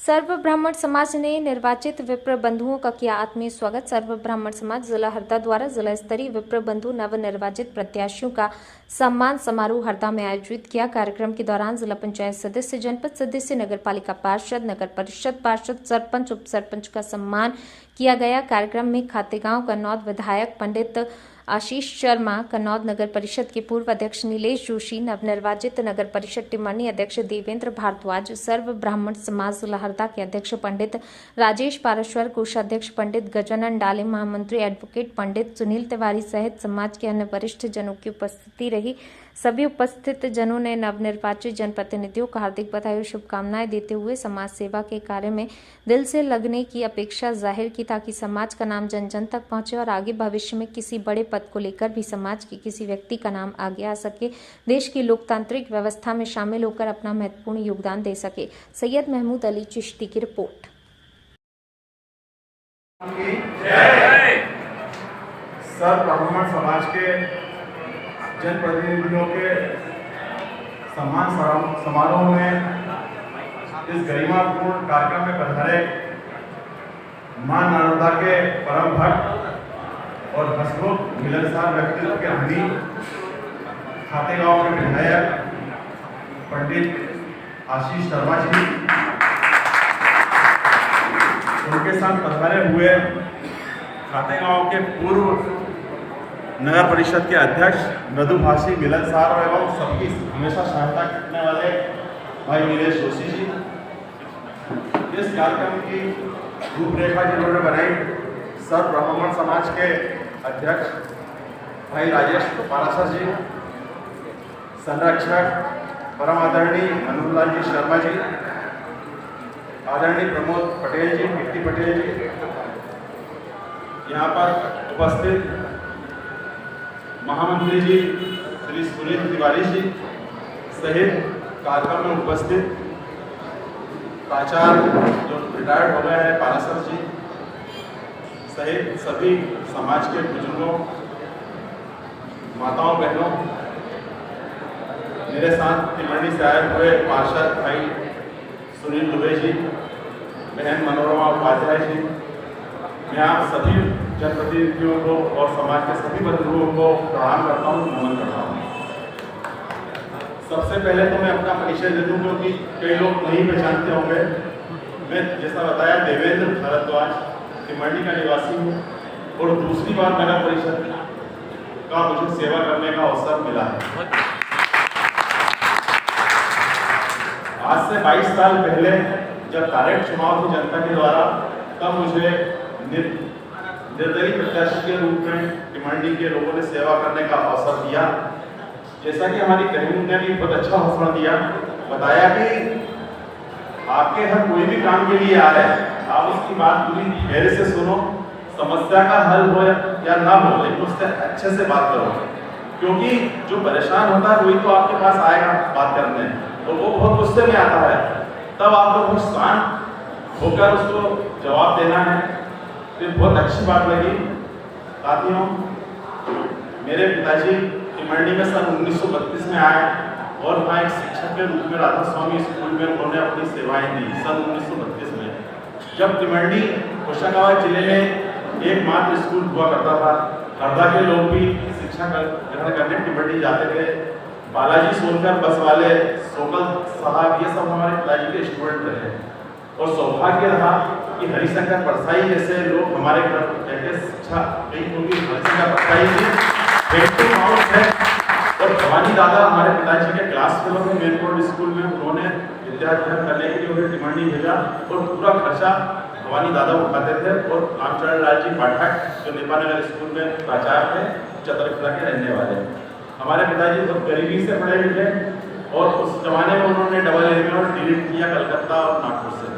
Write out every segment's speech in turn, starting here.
सर्व ब्राह्मण समाज ने निर्वाचित विप्र बंधुओं का किया आत्मीय स्वागत। सर्व ब्राह्मण समाज जिला हरदा द्वारा जिला स्तरीय विप्र बंधु नव निर्वाचित प्रत्याशियों का सम्मान समारोह हरदा में आयोजित किया। कार्यक्रम के दौरान जिला पंचायत सदस्य, जनपद सदस्य, नगर पालिका पार्षद, नगर परिषद पार्षद, सरपंच, उप सरपंच का सम्मान किया गया। कार्यक्रम में खातेगांव कन्नौद विधायक पंडित आशीष शर्मा, कन्नौद नगर परिषद के पूर्व अध्यक्ष नीलेश जोशी, नवनिर्वाचित नगर परिषद टिमरनी अध्यक्ष देवेंद्र भारद्वाज, सर्व ब्राह्मण समाज जिला हरदा के अध्यक्ष पंडित राजेश पाराशर, कोषाध्यक्ष पंडित गजानन डाले, महामंत्री एडवोकेट पंडित सुनील तिवारी सहित समाज के अन्य वरिष्ठ जनों की उपस्थिति रही। सभी उपस्थित जनों ने नवनिर्वाचित जनप्रतिनिधियों को हार्दिक बधाई और शुभकामनाएं देते हुए समाज सेवा के कार्य में दिल से लगने की अपेक्षा जाहिर की, ताकि समाज का नाम जन जन तक पहुंचे और आगे भविष्य में किसी बड़े पद को लेकर भी समाज के किसी व्यक्ति का नाम आगे आ सके, देश की लोकतांत्रिक व्यवस्था में शामिल होकर अपना महत्वपूर्ण योगदान दे सके। सैयद महमूद अली चिश्ती की रिपोर्ट। सर्व ब्राह्मण समाज के जनप्रतिनिधियों के सम्मान समारोह में इस गरिमापूर्ण कार्यक्रम में पधारे मां नर्मदा के परम भक्त और हसमुख मिलनसार व्यक्तित्व के धनी खातेगांव के विधायक पंडित आशीष शर्मा जी, उनके साथ पधारे हुए खातेगांव के पूर्व नगर परिषद के अध्यक्ष मृदुभाषी, मिलनसार एवं सबकी हमेशा सहायता करने वाले भाई नीलेश जोशी जी। इस कार्यक्रम की रूपरेखा जिन्होंने बनाई सर्व ब्राह्मण समाज के अध्यक्ष भाई राजेश पाराशर जी, संरक्षक परम आदरणीय मनोहरलाल जी शर्मा जी, आदरणीय प्रमोद पटेल जी, कीर्ति पटेल जी, यहाँ पर उपस्थित महामंत्री जी श्री सुनील तिवारी जी सहित कार्यक्रम में उपस्थित प्राचार्य जो रिटायर्ड हो गए हैं पाराशर जी सहित सभी समाज के बुजुर्गों, माताओं, बहनों, मेरे साथ टिमरनी से आए हुए पार्षद भाई सुनील दुबे जी, बहन मनोरमा उपाध्याय जी, मैं आप सभी जनप्रतिनिधियों को और समाज के सभी बंधुओं को प्रणाम करता हूँ, नमन करता हूँ। सबसे पहले तो मैं अपना परिचय दे दूँ क्योंकि कई लोग नहीं पहचानते होंगे। मैं जैसा बताया देवेंद्र भारद्वाज टिमरनी का निवासी हूँ और दूसरी बार नगर परिषद का मुझे सेवा करने का अवसर मिला है। आज से 22 साल पहले जब डायरेक्ट चुनाव थी जनता के द्वारा, तब मुझे निर्दलीय प्रत्याशी के रूप में टिमरनी के लोगों ने सेवा करने का अवसर दिया। जैसा कि हमारी बहन ने भी बहुत अच्छा भाषण दिया, बताया कि आपके घर कोई भी काम के लिए आ रहे हैं, आप उसकी बात पूरी गहरे से सुनो, समस्या का हल हो या ना हो, लेकिन उससे अच्छे से बात करो, क्योंकि जो परेशान होता है वही तो आपके पास आएगा बात करने, तो वो बहुत गुस्से में आता है, तब आपको बहुत शांत होकर उसको जवाब देना है। फिर बहुत अच्छी बात लगी। साथियों, मेरे पिताजी टिमरनी में सन 1932 में आए और वहाँ एक शिक्षक के रूप में राधा स्वामी स्कूल में उन्होंने अपनी सेवाएं दी सन 1932 में। जब टिमरनी होशंगाबाद जिले में एकमात्र स्कूल हुआ करता था, हरदा के लोग भी शिक्षा ग्रहण करने टिमरनी जाते थे। बालाजी सोनकर बस वाले, सोकल साहब, ये सब हमारे पिताजी के स्टूडेंट रहे और सौभाग्य रहा कि हरिशंकर परसाई जैसे लोग हमारे घर जाके शिक्षा उनकी हरिशंकर परसाई जी है और भवानी दादा हमारे पिताजी के क्लास फेलो थे मेनकोट स्कूल में, उन्होंने विद्याध्ययन करने के लिए उन्हें टिमरनी भेजा और पूरा खर्चा भवानी दादा उठाते थे। और रामचरण लाल जी पाठक जो नेपानगर स्कूल में प्राचार्य थे, चतरखला के रहने वाले। हमारे पिताजी बहुत गरीबी से पढ़े लिखे और उस जमाने में उन्होंने डबल एम और डिलीट किया कलकत्ता और नागपुर से।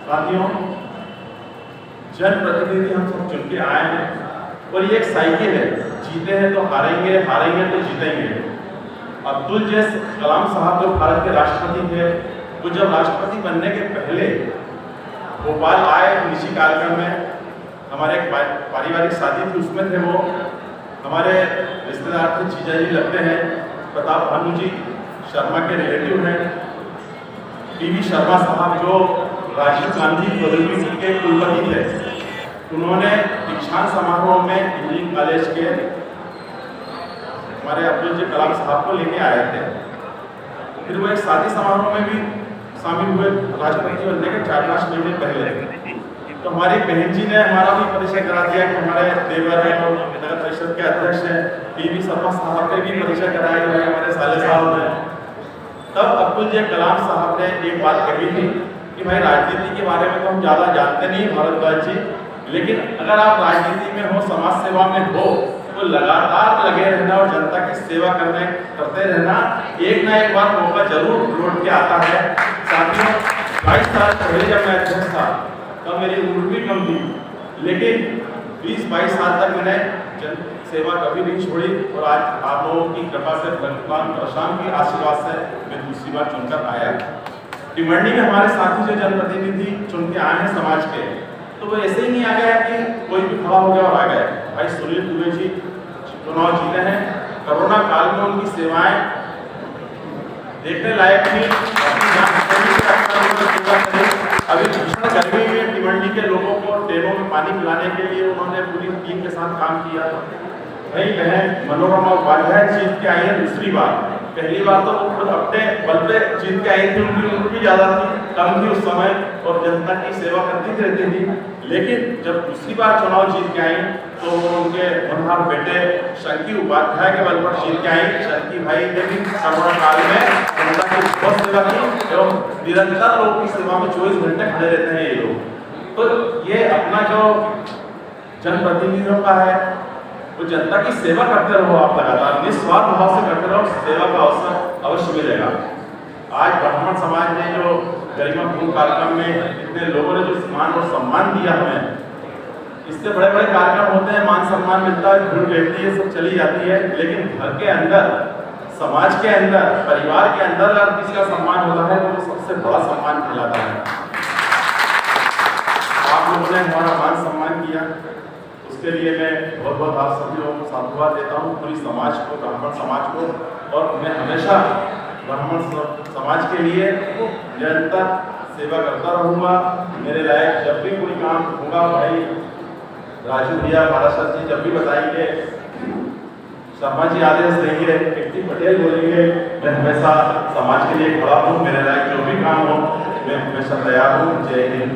साथियों, जनप्रतिनिधि हम सब चुन के आए हैं और ये एक साइकिल है, जीते हैं तो हारेंगे, हारेंगे तो जीतेंगे। अब्दुल कलाम साहब जो भारत के राष्ट्रपति थे, वो जब राष्ट्रपति बनने के पहले भोपाल आए निजी कार्यक्रम में, हमारे एक पारिवारिक शादी थी, उसमें थे वो। हमारे रिश्तेदार थे, जीजा जी लगते हैं, प्रताप भानु जी शर्मा के रिलेटिव हैं। पीवी शर्मा साहब जो राजीव गांधी प्रौद्योगिकी के कुलपति थे, उन्होंने दीक्षांत समारोह में इंजीनियरिंग कॉलेज के हमारे अब्दुल जी कलाम साहब को लेके आए थे। फिर वो एक शादी समारोह में भी शामिल हुए राष्ट्रपति बनने के 4-5 महीने पहले। तो हमारी बहन जी ने हमारा भी परिचय करा दिया कि हमारे देवर हैं और नगर परिषद के अध्यक्ष हैं, पीवी शर्मा साहब के भी परिचय कराए हुए हमारे साले साहब हैं। तब अब्दुल जी कलाम साहब ने एक बात कही थी कि भाई राजनीति के बारे में तो हम ज़्यादा जानते नहीं भारद्वाज जी, लेकिन अगर आप राजनीति में हो, समाज सेवा में हो, तो लगातार लगे रहना और जनता की सेवा करते रहना, एक ना एक बार मौका जरूर लौट के आता है। साथियों, 22 साल पहले जब मैं अध्यक्ष था तब मेरी उम्र भी कम थी, लेकिन 20-22 साल तक मैंने जन सेवा कभी नहीं छोड़ी और आज आप लोगों की कृपा से, भगवान परशुराम के आशीर्वाद से मैं दूसरी बार चुनकर आया। टिमरनी में हमारे साथी जो जनप्रतिनिधि चुन के आए हैं समाज के, तो वो ऐसे ही नहीं आ गया कि कोई भी खड़ा हो गया और आ गए। भाई सुनील दुबे जी चुनाव जीते हैं, कोरोना काल में उनकी सेवाएं देखने लायक थी। अभी भीषण गर्मी में टिमरनी के लोगों को ट्रेनों में पानी पिलाने के लिए उन्होंने पूरी टीम के साथ काम किया। भाई बहन मनोरमा उपाध्याय जीत के आई है दूसरी बार। पहली बार तो वो खुद अपने बल पे जीत के आई थी, उनकी उम्र भी ज़्यादा थी, कम थी उस समय और जनता की सेवा करती रहती थी। लेकिन जब दूसरी बार चुनाव जीत के आई तो वो उनके मनोहर बेटे शंकी उपाध्याय के बल पर जीत के आई। शंकी भाई ने भी कोरोना काल में जनता की बहुत सेवा की एवं निरंतर लोगों की सेवा में 24 घंटे खड़े रहते हैं ये लोग। तो ये अपना जो जनप्रतिनिधियों का है, वो जनता की सेवा करते रहो, आप लगातार निस्वार्थ भाव से करते रहो, सेवा का अवसर अवश्य मिलेगा। आज ब्राह्मण समाज ने जो गरिमापूर्ण कार्यक्रम में इतने लोगों ने जो मान और सम्मान दिया हमें, इससे बड़े बड़े कार्यक्रम होते हैं, मान सम्मान मिलता है, भीड़ रहती है, सब चली जाती है, लेकिन घर के अंदर, समाज के अंदर, परिवार के अंदर अगर किसी का सम्मान होता है तो वो सबसे बड़ा सम्मान कहलाता है। आप लोगों ने हमारा मान सम्मान किया, उसके लिए मैं बहुत बहुत आप सभी लोगों को साधुवाद देता हूँ, पूरी समाज को, ब्राह्मण समाज को। और मैं हमेशा ब्राह्मण समाज के लिए निरंतर सेवा करता रहूँगा। मेरे लायक जब भी कोई काम होगा, भाई राजू भैया, महाराष्ट्र जी जब भी बताएंगे, शर्मा जी आदेश देंगे, कीर्ति पटेल बोलेंगे, मैं हमेशा समाज के लिए खड़ा हूँ। मेरे लायक जो भी काम हो मैं हमेशा तैयार हूँ। जय हिंद।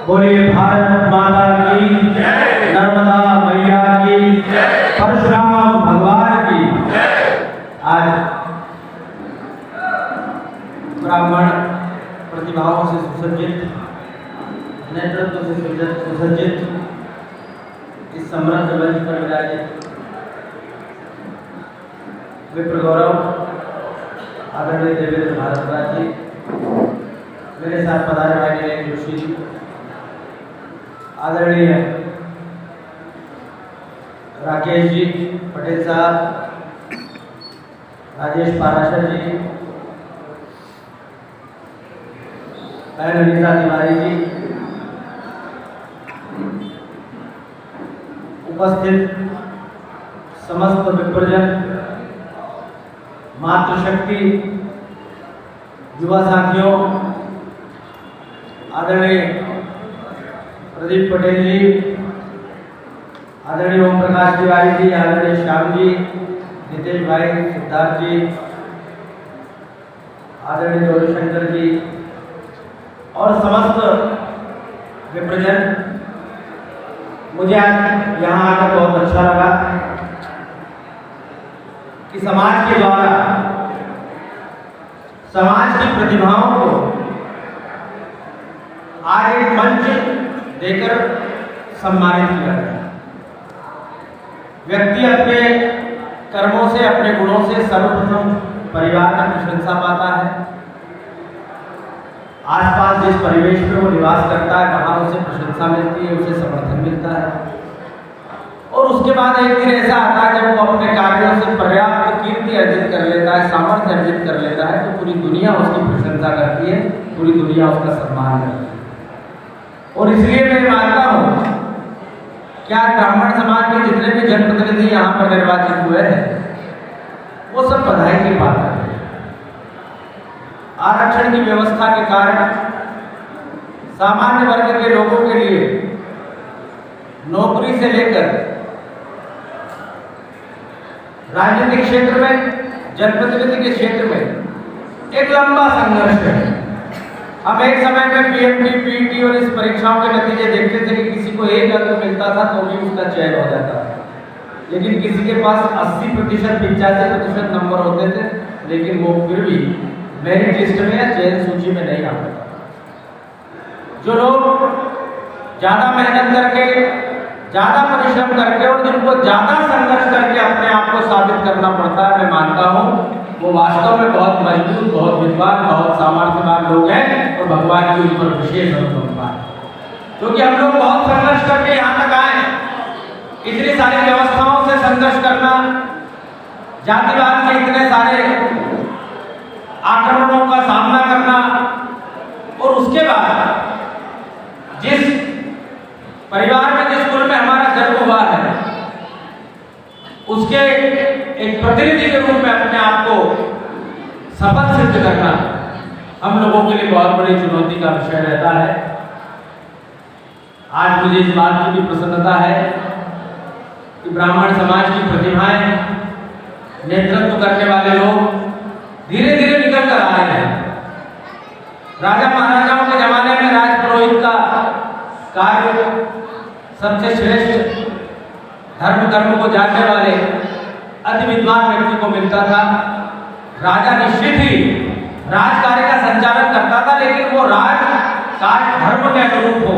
बोलिए भारत माता की जय, नर्मदा मैया की जय, परशुराम भगवान की जय। आज ब्राह्मण प्रतिभाओं से सुसज्जित, नेतृत्व से सुसज्जित इस समृद्ध मंच पर विराजित विप्र गौरव आदरणीय देवेंद्र भारद्वाज जी, मेरे साथ पधारे भाई नीलेश जोशी जी, आदरणीय राकेश जी पटेल साहब, राजेश पाराशर जी, बहन अनीता तिवारी जी, उपस्थित समस्त विप्रजन, मातृशक्ति, युवा साथियों, आदरणीय प्रदीप पटेल जी, आदरणीय ओम प्रकाश तिवारी जी, आदरणीय श्याम जी, नितेश भाई, सिद्धार्थ जी, आदरणीय गौरीशंकर जी और समस्त विप्रजन, मुझे आज यहाँ आकर बहुत अच्छा लगा कि समाज के द्वारा समाज की प्रतिभाओं को आज एक मंच देकर सम्मानित किया गया। व्यक्ति अपने कर्मों से, अपने गुणों से सर्वप्रथम परिवार की प्रशंसा पाता है। आसपास जिस परिवेश में वो निवास करता है, वहाँ उसे प्रशंसा मिलती है, उसे समर्थन मिलता है और उसके बाद एक दिन ऐसा आता है जब वो अपने कार्यों से पर्याप्त कीर्ति अर्जित कर लेता है, सामर्थ्य अर्जित कर लेता है, तो पूरी दुनिया उसकी प्रशंसा करती है, पूरी दुनिया उसका सम्मान करती है। और इसलिए मैं मानता हूँ क्या ब्राह्मण समाज के जितने भी जनप्रतिनिधि यहाँ पर निर्वाचित हुए हैं वो सब बधाई की पात्र है। आरक्षण की व्यवस्था के कारण सामान्य वर्ग के लोगों के लिए नौकरी से लेकर राजनीतिक क्षेत्र में, जनप्रतिनिधि के क्षेत्र में एक लंबा संघर्ष है। हम एक समय में पीएमटी, पीटी और इस परीक्षाओं के नतीजे देखते थे कि किसी को एक अंक मिलता था तो भी उसका चयन हो जाता था, लेकिन किसी के पास 80%, 85% नंबर होते थे, लेकिन वो फिर भी मेरिट लिस्ट में या चयन सूची में नहीं आता था। जो लोग ज्यादा मेहनत करके, ज्यादा परिश्रम करके और जिनको ज्यादा संघर्ष करके अपने आप को साबित करना पड़ता है, मैं मानता हूँ वो वास्तव में बहुत मजबूत, बहुत विद्वान, बहुत सामर्थ्यवान लोग हैं और भगवान की उन पर विशेष अनुकंपा है। क्योंकि हम लोग बहुत संघर्ष करके यहाँ तक आए, इतनी सारी व्यवस्थाओं से संघर्ष करना, जातिवाद के इतने सारे आक्रमणों का सामना करना, और उसके बाद जिस परिवार में, जिस कुल में हमारा जन्म हुआ है, उसके एक प्रतिनिधि के रूप में अपने आप को सफल सिद्ध करना हम लोगों के लिए बहुत बड़ी चुनौती का विषय रहता है। आज मुझे इस बात की भी प्रसन्नता है कि ब्राह्मण समाज की प्रतिभाएं, नेतृत्व करने वाले लोग धीरे धीरे निकल कर आ रहे हैं। राजा महाराजाओं के जमाने में राज पुरोहित का कार्य सबसे श्रेष्ठ धर्म को जानने वाले अति विद्वान व्यक्ति को मिलता था। राजा निश्चित ही राज कार्य का संचालन करता था, लेकिन वो राज कार्य धर्म के अनुरूप हो,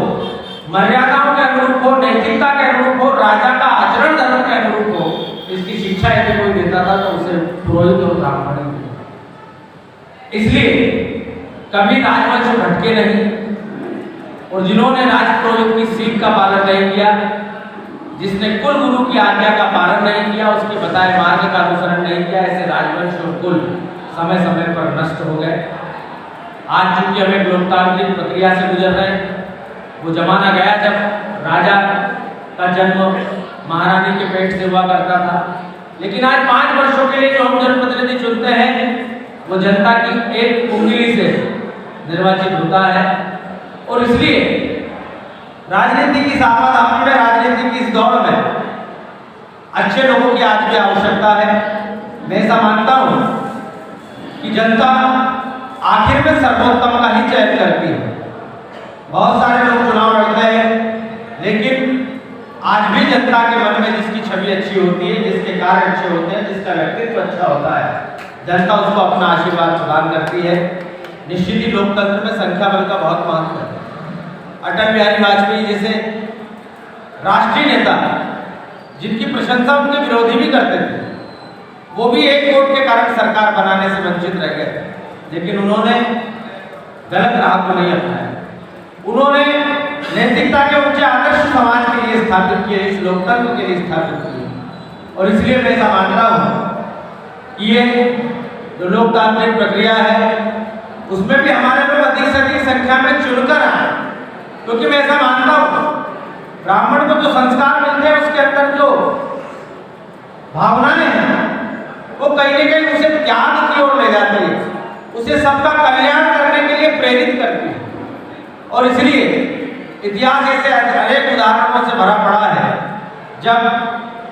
मर्यादाओं के अनुरूप हो, नैतिकता के अनुरूप हो, राजा का आचरण धर्म के अनुरूप हो, इसकी शिक्षा यदि कोई देता था तो उसे पुरोहित और ब्राह्मण ही। इसलिए कभी राजवंश भटके नहीं, और जिन्होंने राज पुरोहित की सीख का पालन नहीं किया, जिसने कुल गुरु की आज्ञा का पालन नहीं किया, उसके बताए मार्ग का अनुसरण नहीं किया, ऐसे राजवंश और कुल समय समय पर नष्ट हो गए। आज चूंकि हम एक लोकतांत्रिक प्रक्रिया से गुजर रहे हैं, वो जमाना गया जब राजा का जन्म महारानी के पेट से हुआ करता था। लेकिन आज 5 वर्षों के लिए जो हम जनप्रतिनिधि चुनते हैं वो जनता की एक उंगली से निर्वाचित होता है। और इसलिए राजनीति की आपाधापी में, राजनीति की इस दौड़ में अच्छे लोगों की आज भी आवश्यकता है। मैं ऐसा मानता हूं कि जनता आखिर में सर्वोत्तम का ही चयन करती है। बहुत सारे लोग चुनाव लड़ते हैं, लेकिन आज भी जनता के मन में जिसकी छवि अच्छी होती है, जिसके कार्य अच्छे होते हैं, जिसका व्यक्तित्व अच्छा होता है, जनता उसको अपना आशीर्वाद प्रदान करती है। निश्चित ही लोकतंत्र में संख्या बल का बहुत महत्व है। अटल बिहारी वाजपेयी जैसे राष्ट्रीय नेता, जिनकी प्रशंसा उनके विरोधी भी करते थे, वो भी एक वोट के कारण सरकार बनाने से वंचित रह गए, लेकिन उन्होंने गलत राह को नहीं अपनाया। उन्होंने नैतिकता के ऊंचे आदर्श समाज के लिए स्थापित किए, इस लोकतंत्र के लिए स्थापित किए। और इसलिए मैं ऐसा मानता हूं कि ये जो लोकतांत्रिक प्रक्रिया है उसमें भी हमारे लोग अधिक से अधिक संख्या में चुनकर आए, क्योंकि मैं ऐसा मानता हूं ब्राह्मण को जो संस्कार मिलते हैं, उसके अंदर जो भावनाएं हैं, वो कहीं न कहीं उसे त्याग की ओर ले जाती है, उसे सबका कल्याण करने के लिए प्रेरित करती है। और इसलिए इतिहास ऐसे अनेक उदाहरणों से भरा पड़ा है जब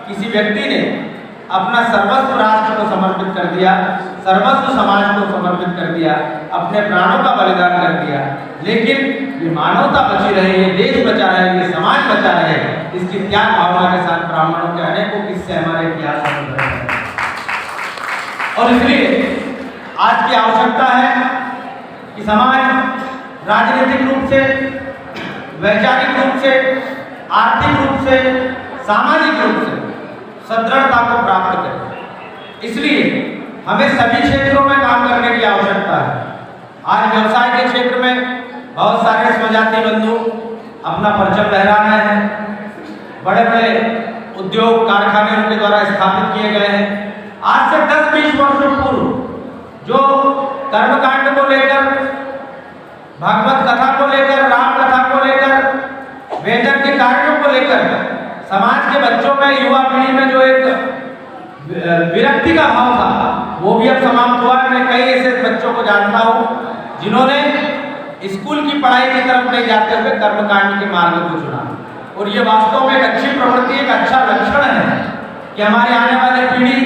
किसी व्यक्ति ने अपना सर्वस्व राष्ट्र को समर्पित कर दिया, सर्वस्व समाज को समर्पित कर दिया, अपने प्राणों का बलिदान कर दिया, लेकिन ये मानवता बची रहे, ये देश बचा रहे, ये समाज बचा रहे, इसकी त्याग भावना के साथ ब्राह्मणों के अनेकों किस्से हमारे इतिहास में भरे हैं। और इसलिए आज की आवश्यकता है कि समाज राजनीतिक रूप से, वैचारिक रूप से, आर्थिक रूप से, सामाजिक रूप से सदृढ़ता को प्राप्त करें। इसलिए हमें सभी क्षेत्रों में काम करने की आवश्यकता है। आज व्यवसाय के क्षेत्र में बहुत सारे स्वजाति बंधु अपना परचम लहरा रहे हैं, बड़े बड़े उद्योग कारखाने उनके द्वारा स्थापित किए गए हैं। आज से 10-20 वर्षों पूर्व जो कर्मकांड को लेकर, भागवत कथा को लेकर, राम कथा को लेकर, वेदन के कार्यों को लेकर समाज के बच्चों में, युवा पीढ़ी में जो एक विरक्ति का भाव था, वो भी अब समाप्त हुआ है। मैं कई ऐसे बच्चों को जानता हूँ जिन्होंने स्कूल की पढ़ाई की तरफ नहीं जाते हुए कर्मकांड के मार्ग को चुना, और ये वास्तव में एक अच्छी प्रवृत्ति, एक अच्छा लक्षण है कि हमारे आने वाली पीढ़ी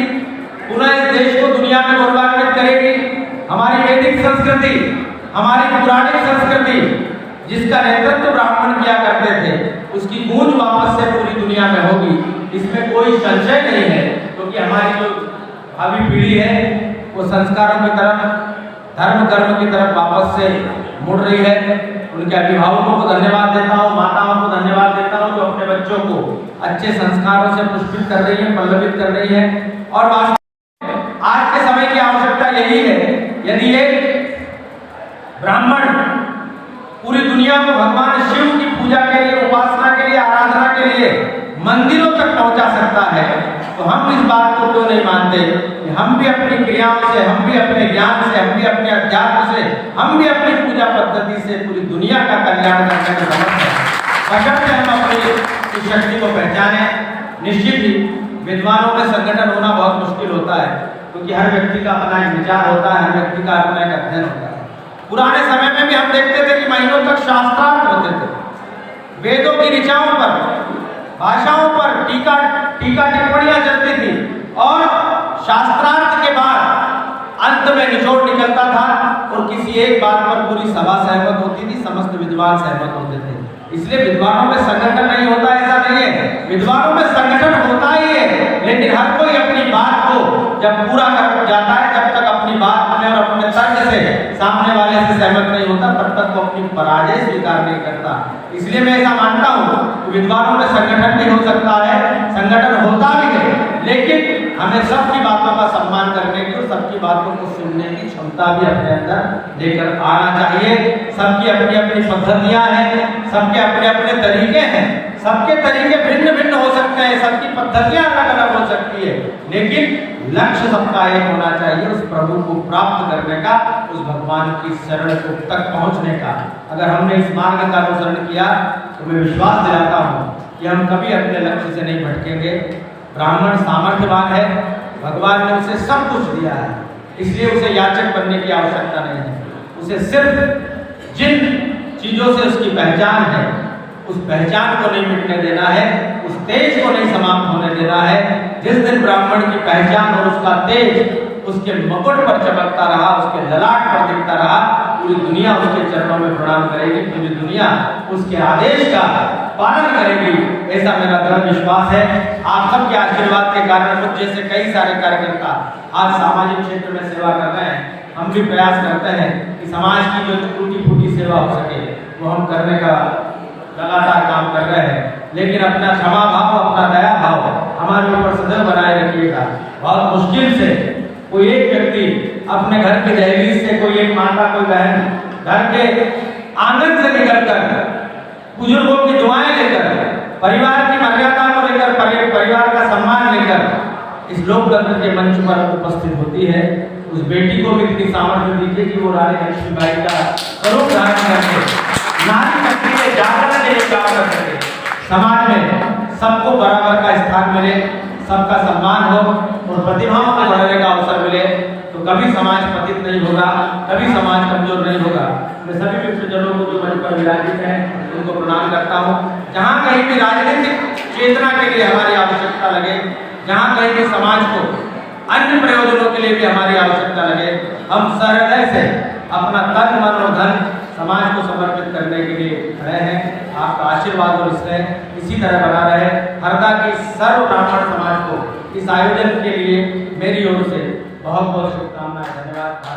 पुनः इस देश को दुनिया में गौरवान्वित करेगी। हमारी वैदिक संस्कृति, हमारी पौराणिक संस्कृति, जिसका नेतृत्व ब्राह्मण किया करते थे, उसकी गूंज वापस से पूरी दुनिया में होगी, इसमें कोई संशय नहीं है। क्योंकि हमारी जो भावी पीढ़ी है वो संस्कारों की तरफ, धर्म कर्म की तरफ वापस से मुड़ रही है। उनके अभिभावकों को धन्यवाद देता हूँ, माताओं को धन्यवाद देता हूँ जो अपने बच्चों को अच्छे संस्कारों से पुष्पित कर रही है, पल्लवित कर रही है। और वास्तव में आज के समय की आवश्यकता यही है, यदि एक ब्राह्मण पूरी दुनिया में भगवान शिव की पूजा के लिए, उपासना के लिए, आराधना के लिए मंदिरों तक पहुंचा सकता है, तो हम इस बात को क्यों नहीं मानते कि हम भी अपनी क्रियाओं से, हम भी अपने ज्ञान से, हम भी अपने अध्यात्म से, हम भी अपनी पूजा पद्धति से पूरी दुनिया का कल्याण करने में समर्थ हैं। बशर्ते हम अपनी इस शक्ति को पहचाने। निश्चित ही विद्वानों में संगठन होना बहुत मुश्किल होता है, क्योंकि हर व्यक्ति का अपना एक विचार होता है, हर व्यक्ति का अपना एक अध्ययन होता है। पुराने समय में भी हम देखते थे कि महीनों तक शास्त्रार्थ होते थे, वेदों की ऋचाओं पर, भाषाओं पर टीका टिप्पणियां चलती थी, और शास्त्रार्थ के बाद अंत में निचोड़ निकलता था और किसी एक बात पर पूरी सभा सहमत होती थी, समस्त विद्वान सहमत होते थे। इसलिए विद्वानों में संगठन नहीं होता, ऐसा नहीं है। विद्वानों में संगठन होता ही है, लेकिन हर कोई अपनी बात को जब पूरा कर जाता है, जब तक अपनी बात में और अपने तर्क से सामने वाले से सहमत नहीं होता, तब तक वो अपनी पराजय स्वीकार नहीं करता। इसलिए मैं ऐसा मानता हूँ कि विद्वानों में संगठन भी हो सकता है, संगठन होता भी है, लेकिन हमें सबकी बातों का सम्मान करने की और सबकी बातों को सुनने की क्षमता भी अपने अंदर लेकर आना चाहिए। सबकी अपनी अपनी पद्धतियां हैं, सबके अपने अपने तरीके हैं, सबके तरीके भिन्न भिन्न हो सकते हैं, सबकी पद्धतियां अलग अलग हो सकती है, लेकिन लक्ष्य सबका एक होना चाहिए, उस प्रभु को प्राप्त करने का, उस भगवान की शरण तक पहुंचने का। अगर हमने इस मार्ग का अनुसरण किया तो मैं विश्वास दिलाता हूँ कि हम कभी अपने लक्ष्य से नहीं भटकेंगे। ब्राह्मण सामर्थ्यवान है, भगवान ने उसे सब कुछ दिया है, इसलिए उसे याचक बनने की आवश्यकता नहीं है। उसे सिर्फ जिन चीजों से उसकी पहचान है, उस पहचान को नहीं मिटने देना है, उस तेज को नहीं समाप्त होने देना है। जिस दिन ब्राह्मण की पहचान और उसका तेज उसके मुकुट पर चमकता रहा, उसके ललाट पर दिखता रहा, पूरी दुनिया उसके चरणों में प्रणाम करेगी, पूरी दुनिया उसके आदेश का पालन करेगी, ऐसा मेरा दृढ़ विश्वास है। आप सबके आशीर्वाद के कारण मुझ जैसे कई सारे कार्यकर्ता आज सामाजिक क्षेत्र में सेवा कर रहे हैं। हम भी प्रयास करते हैं कि समाज की जो टूटी फूटी सेवा हो सके वो हम करने का लगातार काम कर रहे हैं, लेकिन अपना क्षमा भाव, अपना दया भाव हमारे ऊपर सदैव बनाए रखिएगा। बहुत मुश्किल से कोई एक व्यक्ति अपने घर की दहलीज से, कोई एक माता, कोई बहन घर के आंगन से निकलकर बुजुर्गों की दुआएं लेकर, परिवार की मर्यादा को लेकर, परिवार का सम्मान लेकर इस लोकतंत्र के मंच पर उपस्थित होती है। उस बेटी को भी इतनी सामर्थ्य दीजिए कि वो रानी लक्ष्मीबाई का स्वरूप धारण करके नारी शक्ति के जागरण के लिए काम कर सके, समाज में सबको बराबर का स्थान मिले, सबका सम्मान हो और प्रतिभाओं को बढ़ने का अवसर मिले, तो कभी समाज पतित नहीं होगा, कभी समाज कमजोर नहीं होगा। मैं सभी विप्रजनों को जो मंच पर विराजित हैं उनको प्रणाम करता हूँ। जहाँ कहीं भी राजनीतिक चेतना के लिए हमारी आवश्यकता लगे, जहाँ कहीं भी समाज को अन्य प्रयोजनों के लिए भी हमारी आवश्यकता लगे, हम सहृदय से अपना तन मन और धन समाज को समर्पित करने के लिए खड़े हैं। आपका आशीर्वाद और स्नेह इसी तरह बना रहे। हरदा की सर्व ब्राह्मण समाज को इस आयोजन के लिए मेरी ओर से बहुत बहुत शुभकामनाएं। धन्यवाद।